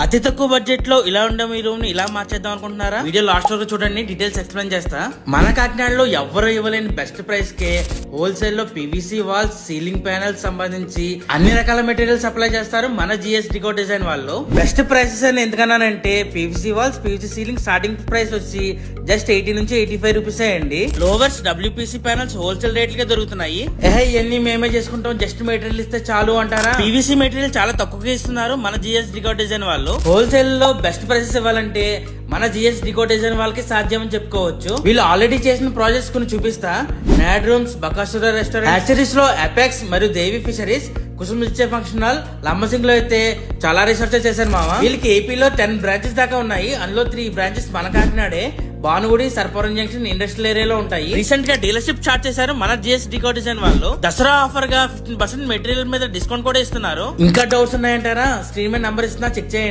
అతి తక్కువ బడ్జెట్ లో ఇలా ఉండే మీ రూమ్ ని ఇలా మార్చేద్దాం అనుకుంటున్నారా? వీడియో లాస్ట్ వరకు చూడండి, డీటెయిల్స్ ఎక్స్ప్లెయిన్ చేస్తా. మన కాకినాడలో ఎవ్వరు ఇవ్వలేని బెస్ట్ ప్రైస్ కే హోల్సేల్ లో పీవీసీ వాల్స్, సీలింగ్ ప్యానెల్స్ సంబంధించి అన్ని రకాల మెటీరియల్స్ సప్లై చేస్తారు మన జిఎస్ డికో డిజైన్ వాళ్ళు. బెస్ట్ ప్రైసెస్ అని ఎందుకన్నానంటే PVC walls, PVC ceiling starting price వచ్చి జస్ట్ 80 నుంచి 85 రూపీస్ అండి. లోవర్స్ డబ్ల్యూపీసీ ప్యానెల్స్ హోల్సేల్ రేట్లకే దొరుకుతున్నాయి. ఇవన్నీ మేమే చేసుకుంటాం, జస్ట్ మెటీరియల్ ఇస్తే చాలు అంటారా? పీవీసీ మెటీరియల్ చాలా తక్కువగా ఇస్తున్నారు మన జిఎస్ డికో డిజైన్ వాళ్ళు. హోల్సేల్ లో బెస్ట్ ప్రైసెస్ ఇవ్వాలంటే మన జిఎస్ డికో డిజైన్ వాళ్ళకి సాధ్యం అని చెప్పుకోవచ్చు. వీళ్ళు ఆల్రెడీ చేసిన ప్రాజెక్ట్స్ కొన్ని చూపిస్తా. నాడ్ రూమ్స్, బకాసుర రెస్టారెంట్, హ్యాచరీస్ లో అపెక్స్ మరియు దేవి ఫిషరీస్, కుసుమ్ ఇచ్చే ఫంక్షన్ హాల్, లంబసింగ్ లో అయితే చాలా రీసెర్చ్ చేశారు మామ. వీళ్ళకి ఏపీలో 10 బ్రాంచెస్ దాకా ఉన్నాయి. అందులో 3 బ్రాంచెస్ మన కాకినాడే, భానుగుడి, సర్పవరం జంక్షన్ ఇండస్ట్రియల్ ఏరియాలో ఉంటాయి. రీసెంట్ గా డీలర్షిప్ స్టార్ట్ చేశారు మన జిఎస్ డికో డిజైన్ వాళ్ళు. దసరా ఆఫర్ గా 15% మెటీరియల్ మీద డిస్కౌంట్ కూడా ఇస్తున్నారు. ఇంకా డౌట్స్ ఉన్నాయంటారా? స్క్రీన్ మీద నంబర్ ఇస్తున్నా, చెక్ చేయండి.